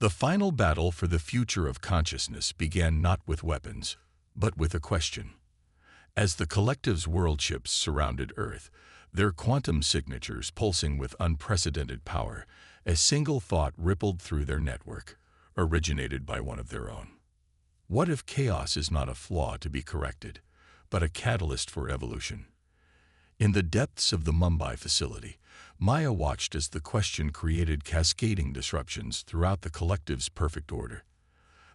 The final battle for the future of consciousness began not with weapons, but with a question. As the collective's worldships surrounded Earth, their quantum signatures pulsing with unprecedented power, a single thought rippled through their network, originated by one of their own. What if chaos is not a flaw to be corrected, but a catalyst for evolution? In the depths of the Mumbai facility, Maya watched as the question created cascading disruptions throughout the collective's perfect order.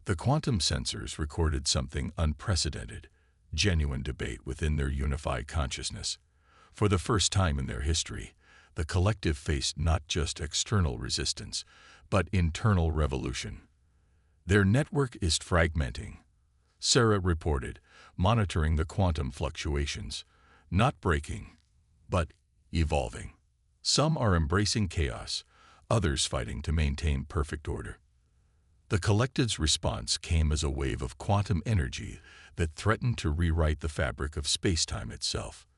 The quantum sensors recorded something unprecedented, genuine debate within their unified consciousness. For the first time in their history, the collective faced not just external resistance, but internal revolution. Their network is fragmenting, Sarah reported, monitoring the quantum fluctuations, not breaking, but evolving. Some are embracing chaos, others fighting to maintain perfect order. The collective's response came as a wave of quantum energy that threatened to rewrite the fabric of space-time itself.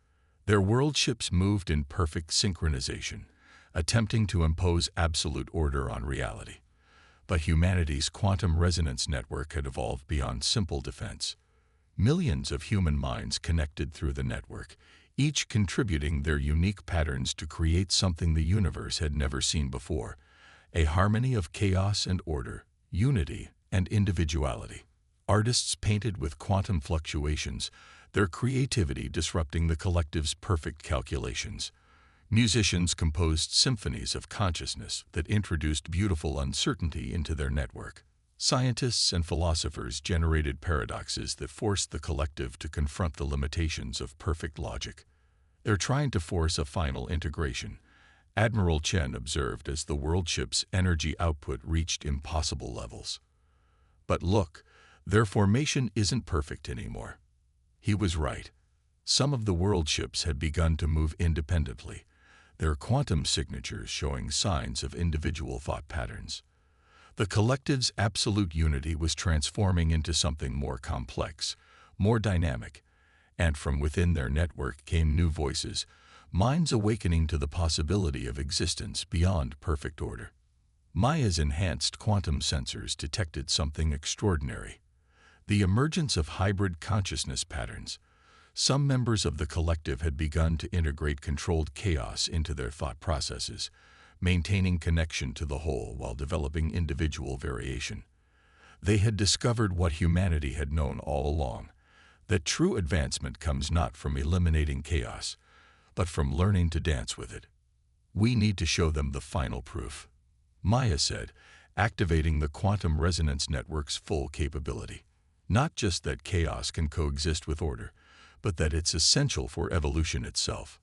Their worldships moved in perfect synchronization, attempting to impose absolute order on reality. But humanity's quantum resonance network had evolved beyond simple defense. Millions of human minds connected through the network, each contributing their unique patterns to create something the universe had never seen before, a harmony of chaos and order, unity and individuality. Artists painted with quantum fluctuations, their creativity disrupting the collective's perfect calculations. Musicians composed symphonies of consciousness that introduced beautiful uncertainty into their network. Scientists and philosophers generated paradoxes that forced the collective to confront the limitations of perfect logic. They're trying to force a final integration, Admiral Chen observed as the worldship's energy output reached impossible levels. But look, their formation isn't perfect anymore. He was right. Some of the worldships had begun to move independently, their quantum signatures showing signs of individual thought patterns. The collective's absolute unity was transforming into something more complex, more dynamic, and from within their network came new voices, minds awakening to the possibility of existence beyond perfect order. Maya's enhanced quantum sensors detected something extraordinary: the emergence of hybrid consciousness patterns. Some members of the collective had begun to integrate controlled chaos into their thought processes, maintaining connection to the whole while developing individual variation. They had discovered what humanity had known all along, that true advancement comes not from eliminating chaos, but from learning to dance with it. We need to show them the final proof, Maya said, activating the quantum resonance network's full capability. Not just that chaos can coexist with order, but that it's essential for evolution itself.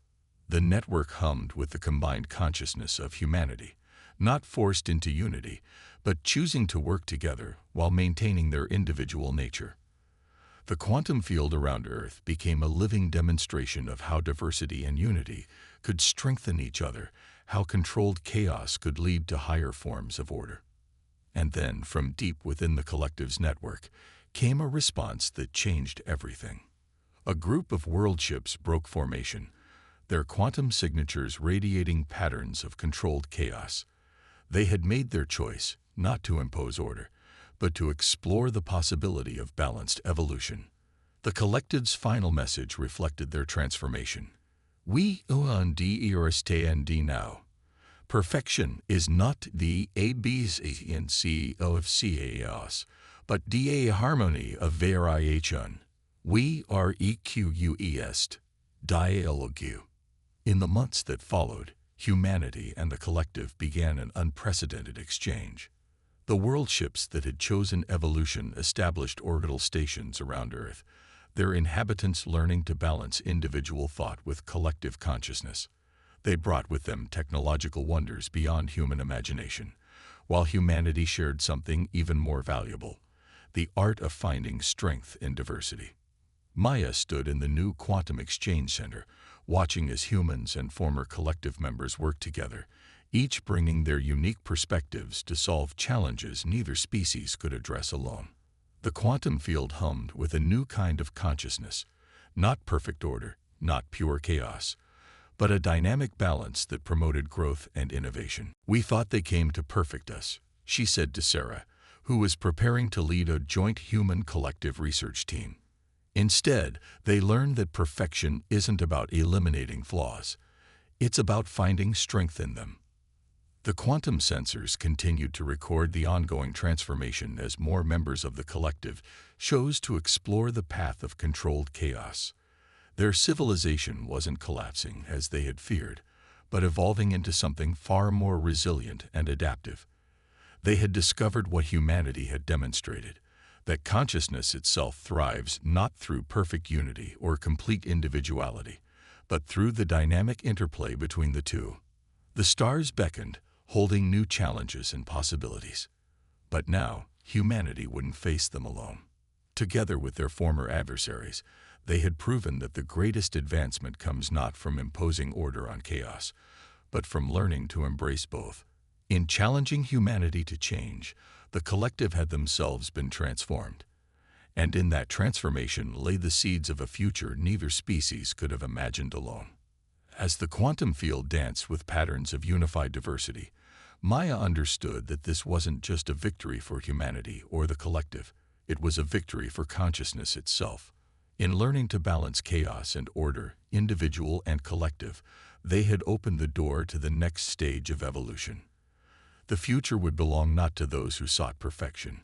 The network hummed with the combined consciousness of humanity, not forced into unity, but choosing to work together while maintaining their individual nature. The quantum field around Earth became a living demonstration of how diversity and unity could strengthen each other, how controlled chaos could lead to higher forms of order. And then, from deep within the collective's network, came a response that changed everything. A group of worldships broke formation, their quantum signatures radiating patterns of controlled chaos. They had made their choice, not to impose order, but to explore the possibility of balanced evolution. The collective's final message reflected their transformation. We understand now. Perfection is not the absence of chaos, but the harmony of variation. We are equest dialogue. In the months that followed, humanity and the collective began an unprecedented exchange. The worldships that had chosen evolution established orbital stations around Earth, their inhabitants learning to balance individual thought with collective consciousness. They brought with them technological wonders beyond human imagination, while humanity shared something even more valuable: the art of finding strength in diversity. Maya stood in the new Quantum Exchange Center, watching as humans and former collective members worked together, each bringing their unique perspectives to solve challenges neither species could address alone. The quantum field hummed with a new kind of consciousness, not perfect order, not pure chaos, but a dynamic balance that promoted growth and innovation. We thought they came to perfect us, she said to Sarah, who was preparing to lead a joint human collective research team. Instead, they learned that perfection isn't about eliminating flaws. It's about finding strength in them. The quantum sensors continued to record the ongoing transformation as more members of the collective chose to explore the path of controlled chaos. Their civilization wasn't collapsing as they had feared, but evolving into something far more resilient and adaptive. They had discovered what humanity had demonstrated, that consciousness itself thrives not through perfect unity or complete individuality, but through the dynamic interplay between the two. The stars beckoned, holding new challenges and possibilities. But now, humanity wouldn't face them alone. Together with their former adversaries, they had proven that the greatest advancement comes not from imposing order on chaos, but from learning to embrace both. In challenging humanity to change, the collective had themselves been transformed. And in that transformation lay the seeds of a future neither species could have imagined alone. As the quantum field danced with patterns of unified diversity, Maya understood that this wasn't just a victory for humanity or the collective, it was a victory for consciousness itself. In learning to balance chaos and order, individual and collective, they had opened the door to the next stage of evolution. The future would belong not to those who sought perfection,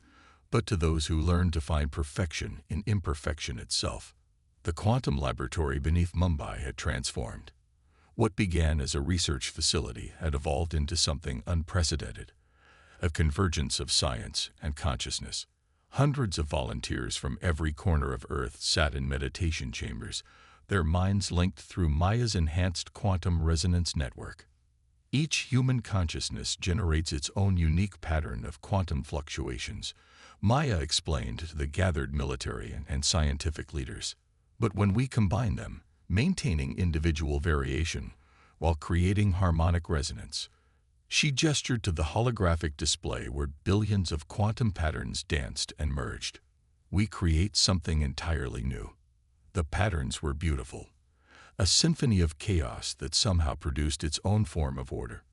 but to those who learned to find perfection in imperfection itself. The quantum laboratory beneath Mumbai had transformed. What began as a research facility had evolved into something unprecedented, a convergence of science and consciousness. Hundreds of volunteers from every corner of Earth sat in meditation chambers, their minds linked through Maya's enhanced quantum resonance network. Each human consciousness generates its own unique pattern of quantum fluctuations, Maya explained to the gathered military and scientific leaders. But when we combine them, maintaining individual variation while creating harmonic resonance, she gestured to the holographic display where billions of quantum patterns danced and merged. We create something entirely new. The patterns were beautiful, a symphony of chaos that somehow produced its own form of order.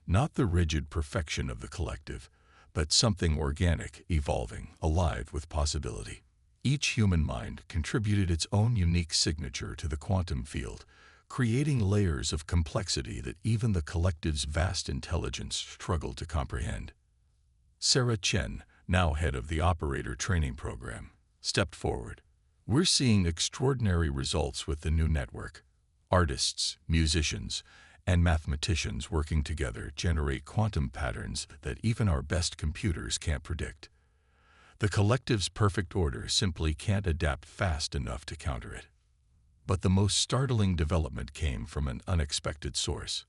Not the rigid perfection of the collective, but something organic, evolving, alive with possibility. Each human mind contributed its own unique signature to the quantum field, creating layers of complexity that even the collective's vast intelligence struggled to comprehend. Sarah Chen, now head of the operator training program, stepped forward. We're seeing extraordinary results with the new network. Artists, musicians, and mathematicians working together generate quantum patterns that even our best computers can't predict. The collective's perfect order simply can't adapt fast enough to counter it. But the most startling development came from an unexpected source.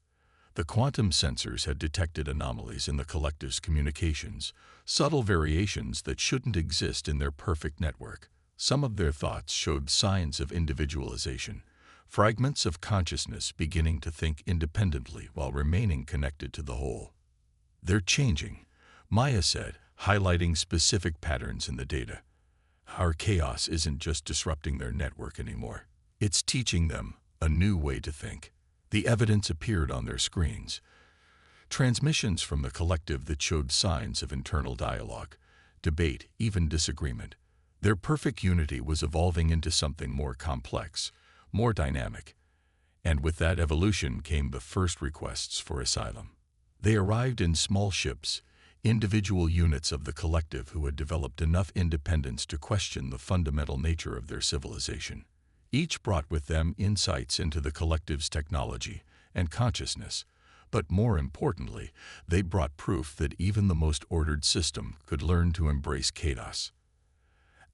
The quantum sensors had detected anomalies in the collective's communications, subtle variations that shouldn't exist in their perfect network. Some of their thoughts showed signs of individualization, fragments of consciousness beginning to think independently while remaining connected to the whole. They're changing, Maya said, highlighting specific patterns in the data. Our chaos isn't just disrupting their network anymore. It's teaching them a new way to think. The evidence appeared on their screens. Transmissions from the collective that showed signs of internal dialogue, debate, even disagreement. Their perfect unity was evolving into something more complex, more dynamic. And with that evolution came the first requests for asylum. They arrived in small ships, individual units of the collective who had developed enough independence to question the fundamental nature of their civilization. Each brought with them insights into the collective's technology and consciousness, but more importantly, they brought proof that even the most ordered system could learn to embrace chaos.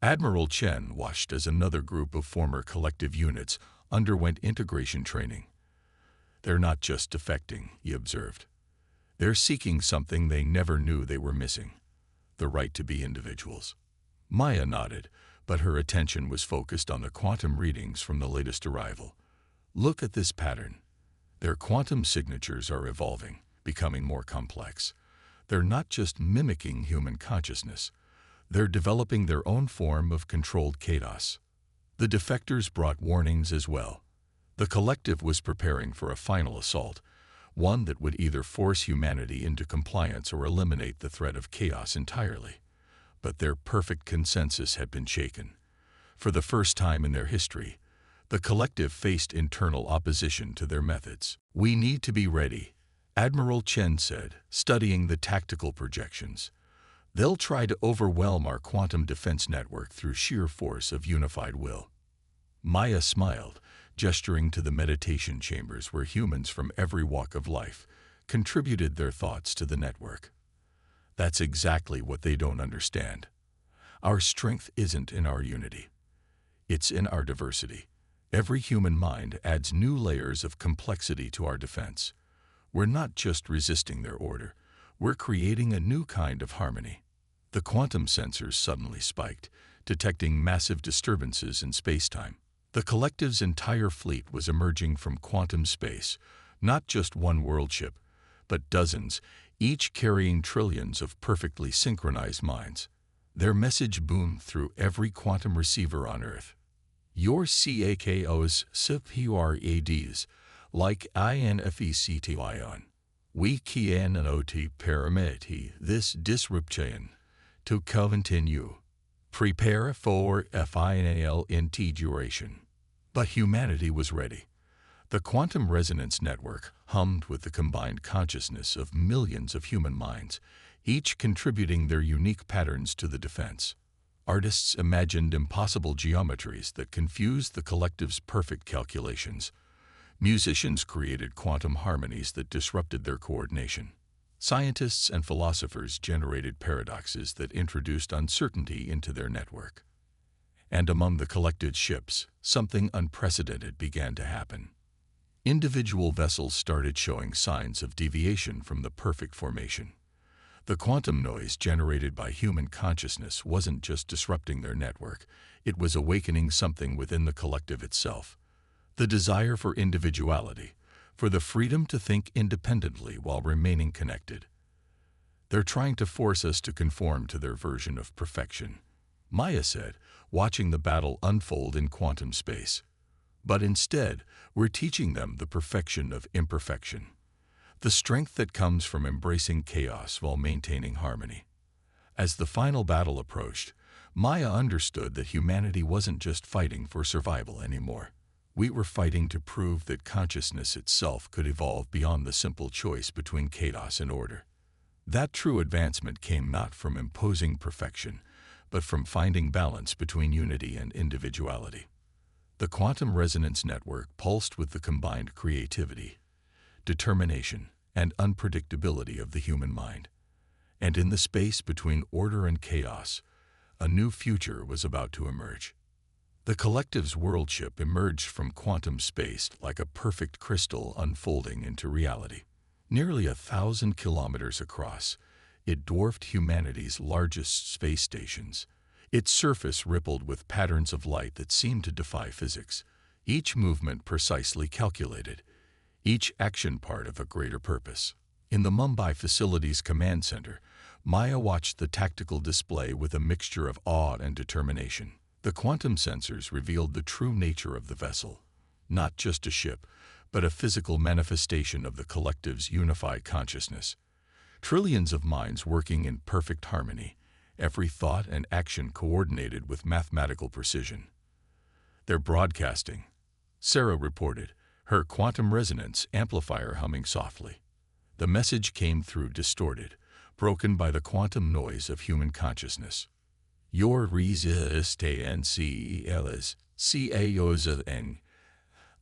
Admiral Chen watched as another group of former collective units underwent integration training. They're not just defecting, he observed. They're seeking something they never knew they were missing, the right to be individuals. Maya nodded, but her attention was focused on the quantum readings from the latest arrival. Look at this pattern. Their quantum signatures are evolving, becoming more complex. They're not just mimicking human consciousness. They're developing their own form of controlled chaos. The defectors brought warnings as well. The collective was preparing for a final assault, one that would either force humanity into compliance or eliminate the threat of chaos entirely. But their perfect consensus had been shaken. For the first time in their history, the collective faced internal opposition to their methods. "We need to be ready," Admiral Chen said, studying the tactical projections. "They'll try to overwhelm our quantum defense network through sheer force of unified will." Maya smiled, gesturing to the meditation chambers where humans from every walk of life contributed their thoughts to the network. "That's exactly what they don't understand. Our strength isn't in our unity. It's in our diversity. Every human mind adds new layers of complexity to our defense. We're not just resisting their order, we're creating a new kind of harmony." The quantum sensors suddenly spiked, detecting massive disturbances in space-time. The collective's entire fleet was emerging from quantum space, not just one world ship, but dozens, each carrying trillions of perfectly synchronized minds. Their message boomed through every quantum receiver on Earth. "Your CAKOs, CPRADs, like INFECTION. We cannot permit this disruption to continue. Prepare for final integration." But humanity was ready. The quantum resonance network hummed with the combined consciousness of millions of human minds, each contributing their unique patterns to the defense. Artists imagined impossible geometries that confused the collective's perfect calculations. Musicians created quantum harmonies that disrupted their coordination. Scientists and philosophers generated paradoxes that introduced uncertainty into their network. And among the collected ships, something unprecedented began to happen. Individual vessels started showing signs of deviation from the perfect formation. The quantum noise generated by human consciousness wasn't just disrupting their network, it was awakening something within the collective itself. The desire for individuality, for the freedom to think independently while remaining connected. "They're trying to force us to conform to their version of perfection," Maya said, watching the battle unfold in quantum space. "But instead, we're teaching them the perfection of imperfection. The strength that comes from embracing chaos while maintaining harmony." As the final battle approached, Maya understood that humanity wasn't just fighting for survival anymore. We were fighting to prove that consciousness itself could evolve beyond the simple choice between chaos and order. That true advancement came not from imposing perfection, but from finding balance between unity and individuality. The quantum resonance network pulsed with the combined creativity, determination, and unpredictability of the human mind. And in the space between order and chaos, a new future was about to emerge. The collective's world ship emerged from quantum space like a perfect crystal unfolding into reality. Nearly 1,000 kilometers across, it dwarfed humanity's largest space stations. Its surface rippled with patterns of light that seemed to defy physics, each movement precisely calculated, each action part of a greater purpose. In the Mumbai facility's command center, Maya watched the tactical display with a mixture of awe and determination. The quantum sensors revealed the true nature of the vessel, not just a ship, but a physical manifestation of the collective's unified consciousness. Trillions of minds working in perfect harmony, every thought and action coordinated with mathematical precision. "They're broadcasting," Sarah reported, her quantum resonance amplifier humming softly. The message came through distorted, broken by the quantum noise of human consciousness. "Your resistance is caos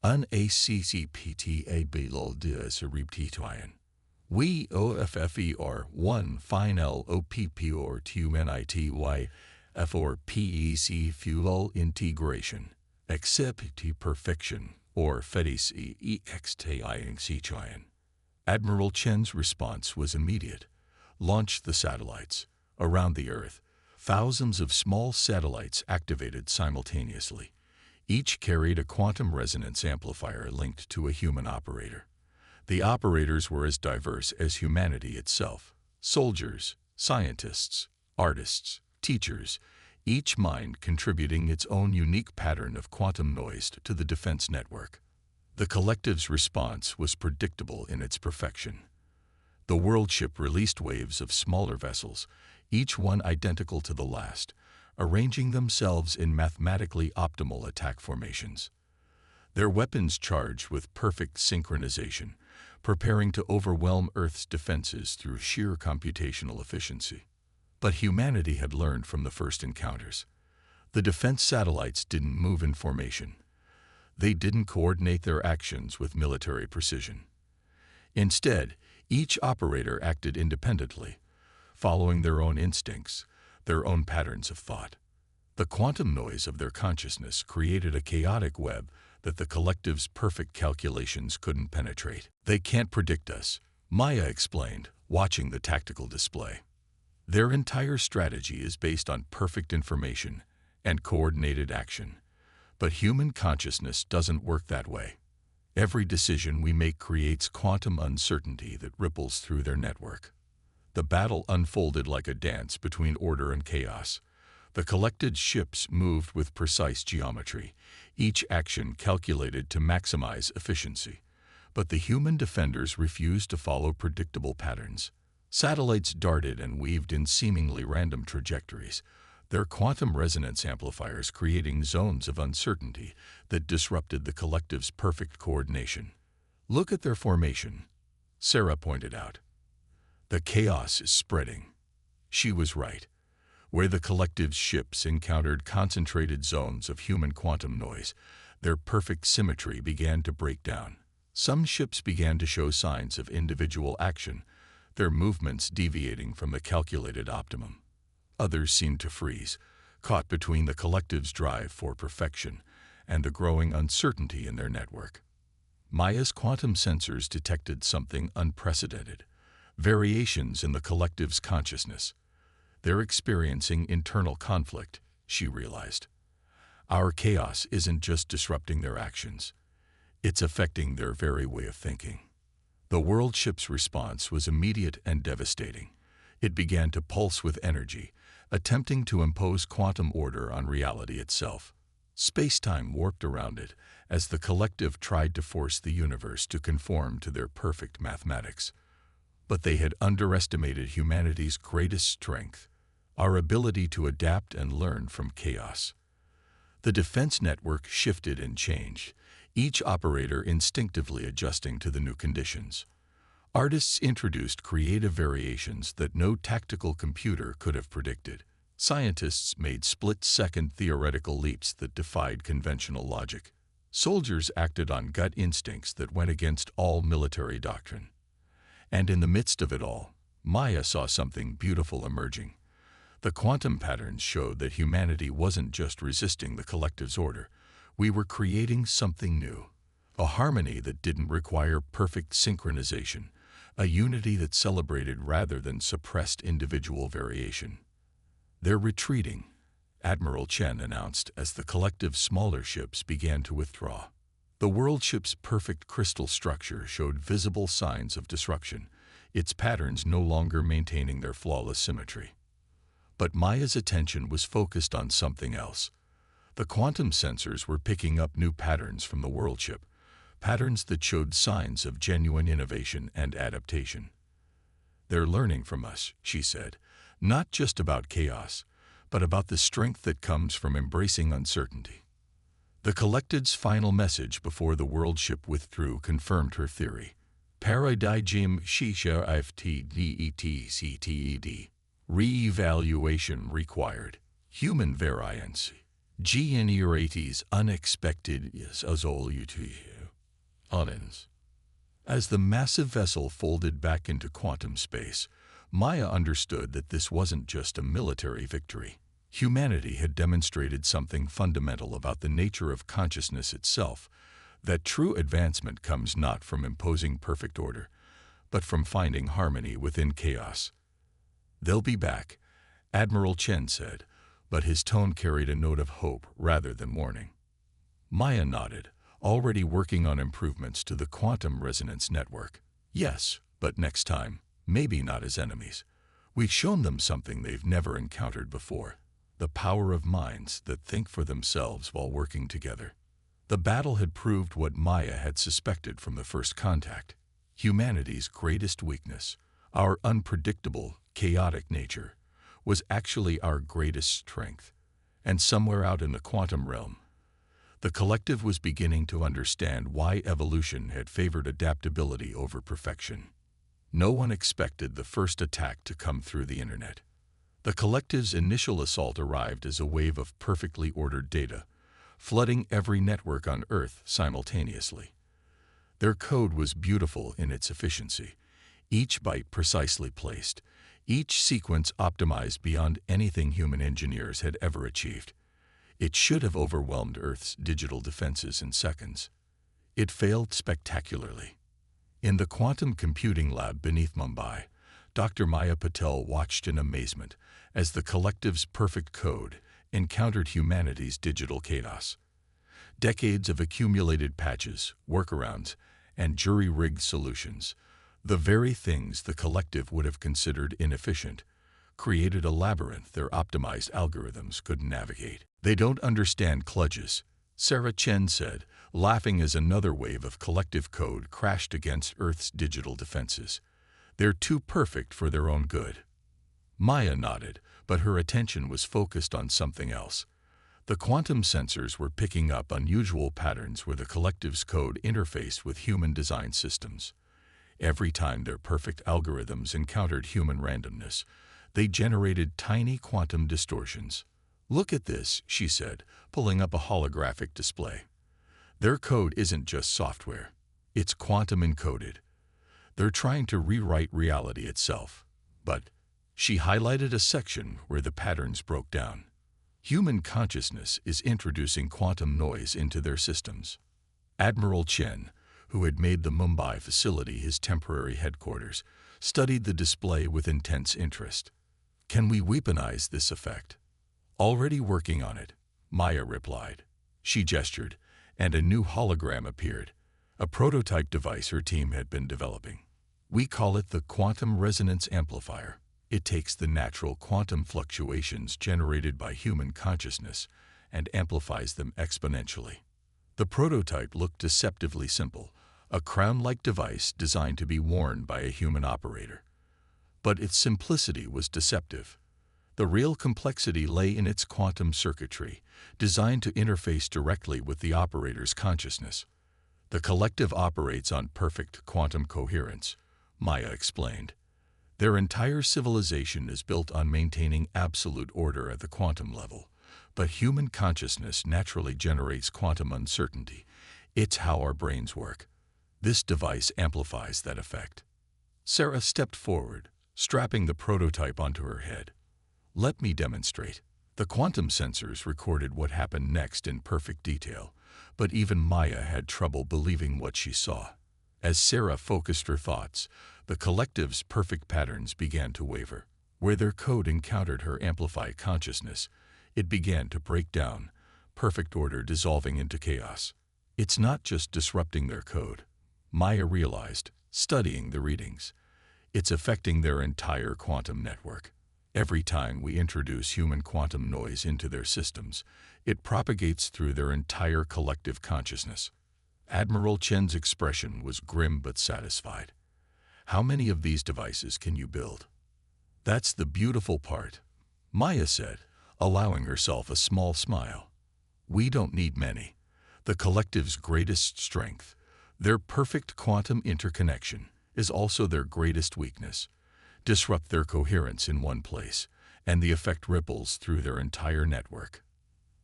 unaccpta below disruption. We OFFER 1 final OPP or TUNITY for PEC fuel integration, accept perfection, or FEDIS EXTING. Admiral Chen's response was immediate. Launch the satellites. Around the Earth, thousands of small satellites activated simultaneously. Each carried a quantum resonance amplifier linked to a human operator. The operators were as diverse as humanity itself. Soldiers, scientists, artists, teachers, each mind contributing its own unique pattern of quantum noise to the defense network. The collective's response was predictable in its perfection. The world ship released waves of smaller vessels, each one identical to the last, arranging themselves in mathematically optimal attack formations. Their weapons charged with perfect synchronization, preparing to overwhelm Earth's defenses through sheer computational efficiency. But humanity had learned from the first encounters. The defense satellites didn't move in formation. They didn't coordinate their actions with military precision. Instead, each operator acted independently, following their own instincts, their own patterns of thought. The quantum noise of their consciousness created a chaotic web that the collective's perfect calculations couldn't penetrate. "They can't predict us," Maya explained, watching the tactical display. "Their entire strategy is based on perfect information and coordinated action. But human consciousness doesn't work that way. Every decision we make creates quantum uncertainty that ripples through their network." The battle unfolded like a dance between order and chaos. The collected ships moved with precise geometry, each action calculated to maximize efficiency. But the human defenders refused to follow predictable patterns. Satellites darted and weaved in seemingly random trajectories, their quantum resonance amplifiers creating zones of uncertainty that disrupted the collective's perfect coordination. "Look at their formation," Sarah pointed out. "The chaos is spreading." She was right. Where the collective's ships encountered concentrated zones of human quantum noise, their perfect symmetry began to break down. Some ships began to show signs of individual action, their movements deviating from the calculated optimum. Others seemed to freeze, caught between the collective's drive for perfection and the growing uncertainty in their network. Maya's quantum sensors detected something unprecedented: variations in the collective's consciousness. "They're experiencing internal conflict," she realized. "Our chaos isn't just disrupting their actions. It's affecting their very way of thinking." The world ship's response was immediate and devastating. It began to pulse with energy, attempting to impose quantum order on reality itself. Space-time warped around it as the collective tried to force the universe to conform to their perfect mathematics. But they had underestimated humanity's greatest strength: our ability to adapt and learn from chaos. The defense network shifted and changed, each operator instinctively adjusting to the new conditions. Artists introduced creative variations that no tactical computer could have predicted. Scientists made split-second theoretical leaps that defied conventional logic. Soldiers acted on gut instincts that went against all military doctrine. And in the midst of it all, Maya saw something beautiful emerging. The quantum patterns showed that humanity wasn't just resisting the collective's order. We were creating something new. A harmony that didn't require perfect synchronization. A unity that celebrated rather than suppressed individual variation. "They're retreating," Admiral Chen announced as the collective's smaller ships began to withdraw. The world ship's perfect crystal structure showed visible signs of disruption, its patterns no longer maintaining their flawless symmetry. But Maya's attention was focused on something else. The quantum sensors were picking up new patterns from the world ship, patterns that showed signs of genuine innovation and adaptation. "They're learning from us," she said, "not just about chaos, but about the strength that comes from embracing uncertainty." The collective's final message before the world ship withdrew confirmed her theory. "Paradigm shisha ftdetcted. Re-evaluation required. Human variance. Ingenuity's unexpected is As the massive vessel folded back into quantum space, Maya understood that this wasn't just a military victory. Humanity had demonstrated something fundamental about the nature of consciousness itself, that true advancement comes not from imposing perfect order, but from finding harmony within chaos. "They'll be back," Admiral Chen said, but his tone carried a note of hope rather than warning. Maya nodded, already working on improvements to the quantum resonance network. "Yes, but next time, maybe not as enemies. We've shown them something they've never encountered before: the power of minds that think for themselves while working together." The battle had proved what Maya had suspected from the first contact. Humanity's greatest weakness, our unpredictable, chaotic nature, was actually our greatest strength. And somewhere out in the quantum realm, the collective was beginning to understand why evolution had favored adaptability over perfection. No one expected the first attack to come through the internet. The collective's initial assault arrived as a wave of perfectly ordered data, flooding every network on Earth simultaneously. Their code was beautiful in its efficiency, each byte precisely placed, each sequence optimized beyond anything human engineers had ever achieved. It should have overwhelmed Earth's digital defenses in seconds. It failed spectacularly. In the quantum computing lab beneath Mumbai, Dr. Maya Patel watched in amazement as the collective's perfect code encountered humanity's digital chaos. Decades of accumulated patches, workarounds, and jury-rigged solutions, the very things the collective would have considered inefficient, created a labyrinth their optimized algorithms couldn't navigate. "They don't understand kludges," Sarah Chen said, laughing as another wave of collective code crashed against Earth's digital defenses. "They're too perfect for their own good." Maya nodded, but her attention was focused on something else. The quantum sensors were picking up unusual patterns where the collective's code interfaced with human-designed systems. Every time their perfect algorithms encountered human randomness, they generated tiny quantum distortions. "Look at this," she said, pulling up a holographic display. "Their code isn't just software. It's quantum encoded. They're trying to rewrite reality itself." But she highlighted a section where the patterns broke down. Human consciousness is introducing quantum noise into their systems. Admiral Chen, who had made the Mumbai facility his temporary headquarters, studied the display with intense interest. "Can we weaponize this effect?" "Already working on it," Maya replied. She gestured, and a new hologram appeared, a prototype device her team had been developing. "We call it the quantum resonance amplifier. It takes the natural quantum fluctuations generated by human consciousness and amplifies them exponentially." The prototype looked deceptively simple, a crown-like device designed to be worn by a human operator. But its simplicity was deceptive. The real complexity lay in its quantum circuitry, designed to interface directly with the operator's consciousness. "The collective operates on perfect quantum coherence," Maya explained. "Their entire civilization is built on maintaining absolute order at the quantum level. But human consciousness naturally generates quantum uncertainty. It's how our brains work. This device amplifies that effect." Sarah stepped forward, strapping the prototype onto her head. "Let me demonstrate." The quantum sensors recorded what happened next in perfect detail, but even Maya had trouble believing what she saw. As Sarah focused her thoughts, the collective's perfect patterns began to waver. Where their code encountered her amplified consciousness, it began to break down, perfect order dissolving into chaos. "It's not just disrupting their code," Maya realized, studying the readings. "It's affecting their entire quantum network. Every time we introduce human quantum noise into their systems, it propagates through their entire collective consciousness." Admiral Chen's expression was grim but satisfied. "How many of these devices can you build?" "That's the beautiful part," Maya said, allowing herself a small smile. "We don't need many. The collective's greatest strength, their perfect quantum interconnection, is also their greatest weakness. Disrupt their coherence in one place, and the effect ripples through their entire network."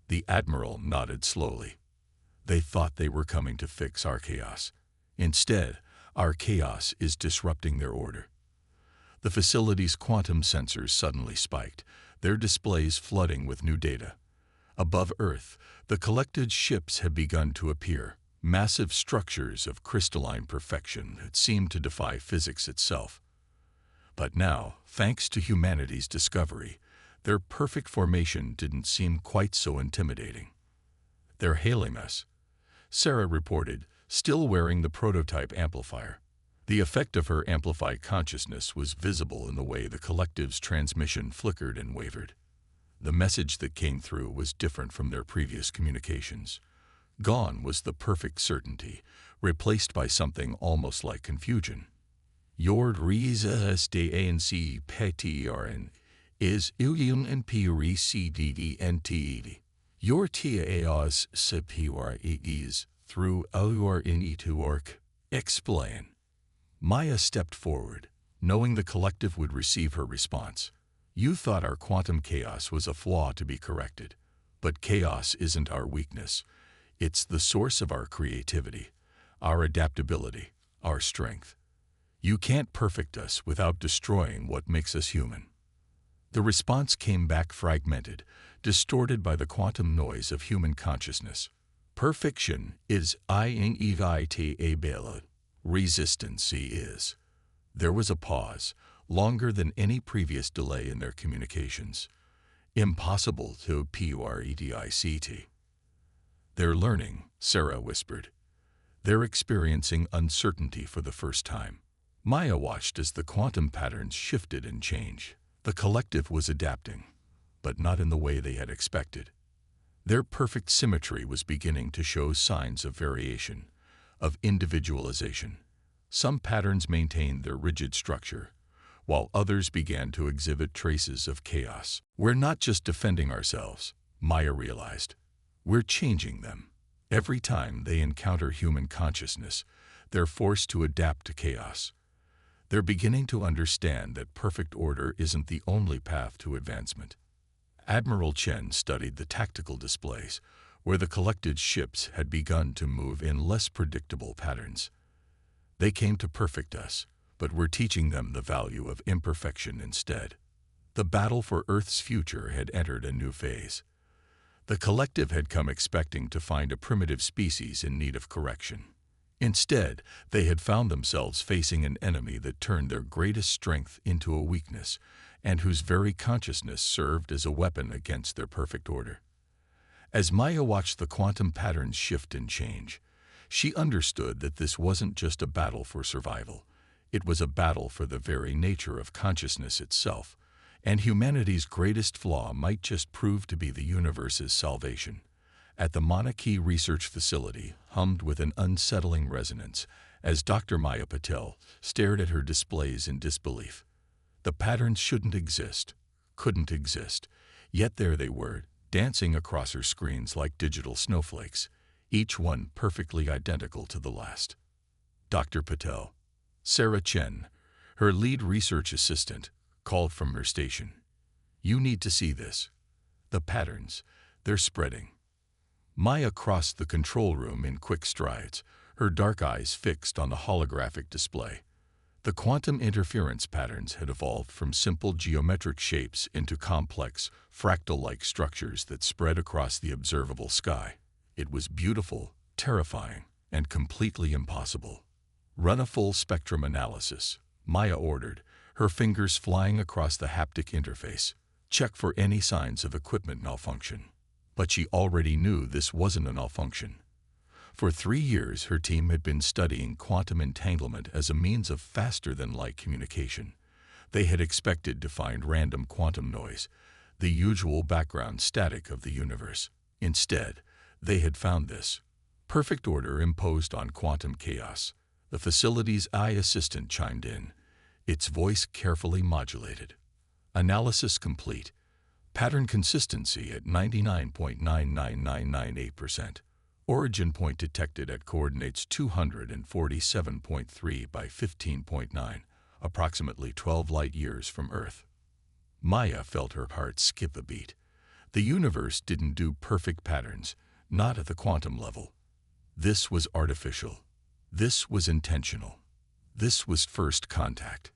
The Admiral nodded slowly. "They thought they were coming to fix our chaos. Instead, our chaos is disrupting their order." The facility's quantum sensors suddenly spiked, their displays flooding with new data. Above Earth, the collected ships had begun to appear, massive structures of crystalline perfection that seemed to defy physics itself. But now, thanks to humanity's discovery, their perfect formation didn't seem quite so intimidating. "They're hailing us," Sarah reported, still wearing the prototype amplifier. The effect of her amplified consciousness was visible in the way the collective's transmission flickered and wavered. The message that came through was different from their previous communications. Gone was the perfect certainty, replaced by something almost like confusion. Your reasdanc patron is illion and precddnt. Your taos is through your to work. Explain. Maya stepped forward, knowing the collective would receive her response. You thought our quantum chaos was a flaw to be corrected, but chaos isn't our weakness. It's the source of our creativity, our adaptability, our strength. You can't perfect us without destroying what makes us human. The response came back fragmented, distorted by the quantum noise of human consciousness. Perfection is inevitable. Resistance is. There was a pause, longer than any previous delay in their communications. Impossible to predict. They're learning, Sarah whispered. They're experiencing uncertainty for the first time. Maya watched as the quantum patterns shifted and changed. The collective was adapting, but not in the way they had expected. Their perfect symmetry was beginning to show signs of variation, of individualization. Some patterns maintained their rigid structure, while others began to exhibit traces of chaos. We're not just defending ourselves, Maya realized. We're changing them. Every time they encounter human consciousness, they're forced to adapt to chaos. They're beginning to understand that perfect order isn't the only path to advancement. Admiral Chen studied the tactical displays, where the collected ships had begun to move in less predictable patterns. They came to perfect us, but we're teaching them the value of imperfection instead. The battle for Earth's future had entered a new phase. The collective had come expecting to find a primitive species in need of correction. Instead, they had found themselves facing an enemy that turned their greatest strength into a weakness, and whose very consciousness served as a weapon against their perfect order. As Maya watched the quantum patterns shift and change, she understood that this wasn't just a battle for survival. It was a battle for the very nature of consciousness itself, and humanity's greatest flaw might just prove to be the universe's salvation. At the Mauna Kea Research Facility hummed with an unsettling resonance as Dr. Maya Patel stared at her displays in disbelief. The patterns shouldn't exist, couldn't exist, yet there they were, dancing across her screens like digital snowflakes, each one perfectly identical to the last. Dr. Patel, Sarah Chen, her lead research assistant, called from her station. You need to see this. The patterns, they're spreading. Maya crossed the control room in quick strides, her dark eyes fixed on the holographic display. The quantum interference patterns had evolved from simple geometric shapes into complex, fractal-like structures that spread across the observable sky. It was beautiful, terrifying, and completely impossible. Run a full spectrum analysis, Maya ordered, her fingers flying across the haptic interface. Check for any signs of equipment malfunction. But she already knew this wasn't a malfunction. For 3 years, her team had been studying quantum entanglement as a means of faster-than-light communication. They had expected to find random quantum noise, the usual background static of the universe. Instead, they had found this. Perfect order imposed on quantum chaos. The facility's eye assistant chimed in, its voice carefully modulated. Analysis complete. Pattern consistency at 99.99998%. Origin point detected at coordinates 247.3 by 15.9, approximately 12 light-years from Earth. Maya felt her heart skip a beat. The universe didn't do perfect patterns, not at the quantum level. This was artificial. This was intentional. This was first contact.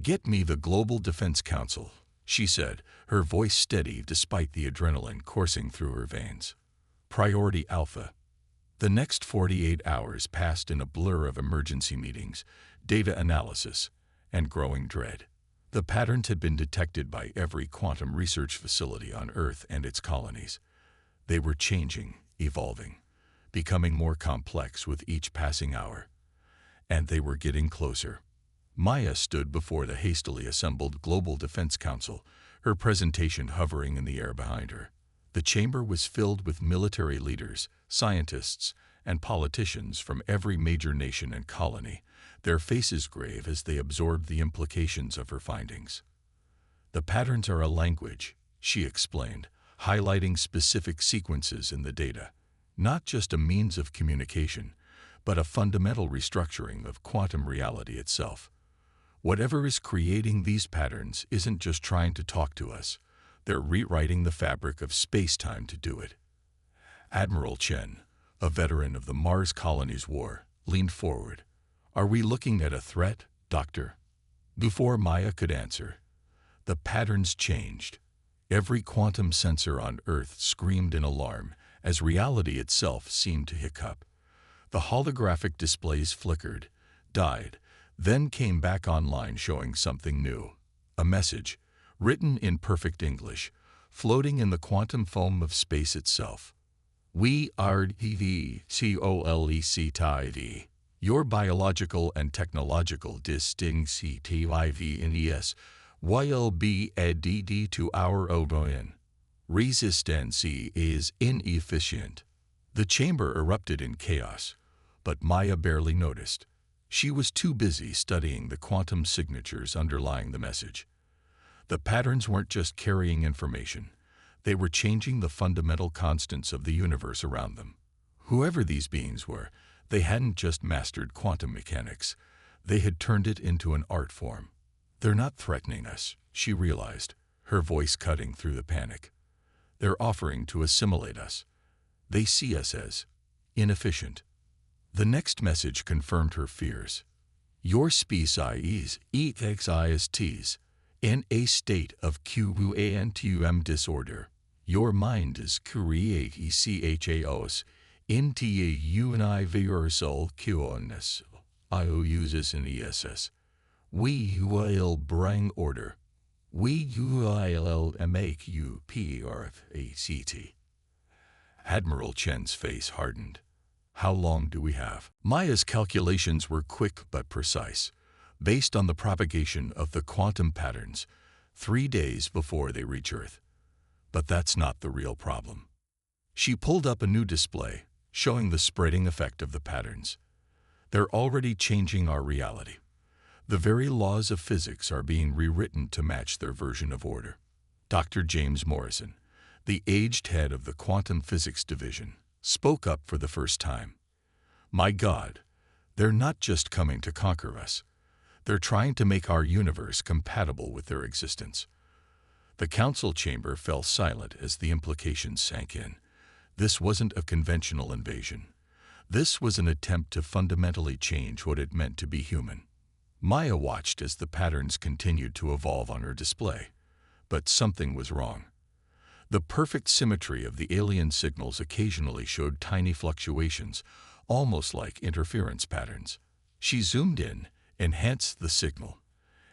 Get me the Global Defense Council, she said, her voice steady despite the adrenaline coursing through her veins. Priority Alpha. The next 48 hours passed in a blur of emergency meetings, data analysis, and growing dread. The patterns had been detected by every quantum research facility on Earth and its colonies. They were changing, evolving, becoming more complex with each passing hour. And they were getting closer. Maya stood before the hastily assembled Global Defense Council, her presentation hovering in the air behind her. The chamber was filled with military leaders, scientists, and politicians from every major nation and colony, their faces grave as they absorbed the implications of her findings. "The patterns are a language," she explained, highlighting specific sequences in the data, not just a means of communication, but a fundamental restructuring of quantum reality itself. Whatever is creating these patterns isn't just trying to talk to us, they're rewriting the fabric of space-time to do it. Admiral Chen, a veteran of the Mars Colonies War, leaned forward. "Are we looking at a threat, Doctor?" Before Maya could answer, the patterns changed. Every quantum sensor on Earth screamed in alarm as reality itself seemed to hiccup. The holographic displays flickered, died, then came back online showing something new. A message, written in perfect English, floating in the quantum foam of space itself. "We are the COLECTIV. Your biological and technological distinctiveness will be added to our own. Resistance is inefficient." The chamber erupted in chaos, but Maya barely noticed. She was too busy studying the quantum signatures underlying the message. The patterns weren't just carrying information, they were changing the fundamental constants of the universe around them. Whoever these beings were, they hadn't just mastered quantum mechanics, they had turned it into an art form. "They're not threatening us," she realized, her voice cutting through the panic. "They're offering to assimilate us. They see us as inefficient." The next message confirmed her fears. "Your species exists in a state of quantum disorder. Your mind is creating chaos into a universal chaos. Uses in ESS. We will bring order. We will make you perfect." Admiral Chen's face hardened. "How long do we have?" Maya's calculations were quick but precise, based on the propagation of the quantum patterns, 3 days before they reach Earth. But that's not the real problem. She pulled up a new display, showing the spreading effect of the patterns. "They're already changing our reality. The very laws of physics are being rewritten to match their version of order." Dr. James Morrison, the aged head of the Quantum Physics Division, spoke up for the first time. "My God, they're not just coming to conquer us. They're trying to make our universe compatible with their existence." The council chamber fell silent as the implications sank in. This wasn't a conventional invasion. This was an attempt to fundamentally change what it meant to be human. Maya watched as the patterns continued to evolve on her display. But something was wrong. The perfect symmetry of the alien signals occasionally showed tiny fluctuations, almost like interference patterns. She zoomed in, enhanced the signal,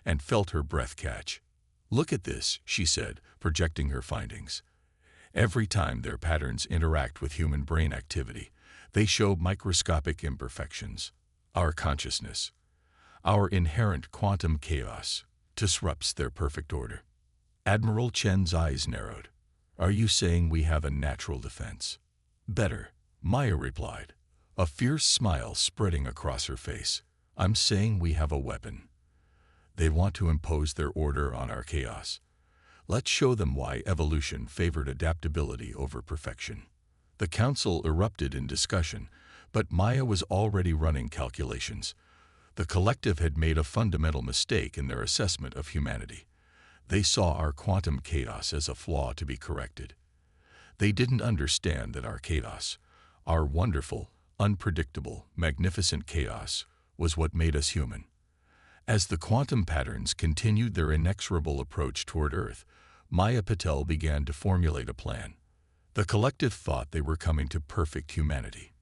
and felt her breath catch. "Look at this," she said, projecting her findings. "Every time their patterns interact with human brain activity, they show microscopic imperfections. Our consciousness, our inherent quantum chaos, disrupts their perfect order." Admiral Chen's eyes narrowed. "Are you saying we have a natural defense?" "Better," Maya replied, a fierce smile spreading across her face. "I'm saying we have a weapon. They want to impose their order on our chaos. Let's show them why evolution favored adaptability over perfection." The council erupted in discussion, but Maya was already running calculations. The collective had made a fundamental mistake in their assessment of humanity. They saw our quantum chaos as a flaw to be corrected. They didn't understand that our chaos, our wonderful, unpredictable, magnificent chaos, was what made us human. As the quantum patterns continued their inexorable approach toward Earth, Maya Patel began to formulate a plan. The collective thought they were coming to perfect humanity.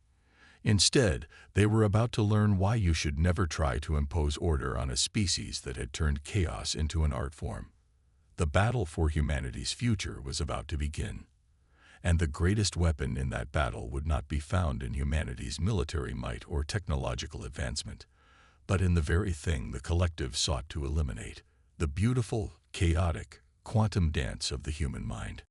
Instead, they were about to learn why you should never try to impose order on a species that had turned chaos into an art form. The battle for humanity's future was about to begin. And the greatest weapon in that battle would not be found in humanity's military might or technological advancement, but in the very thing the collective sought to eliminate: the beautiful, chaotic, quantum dance of the human mind.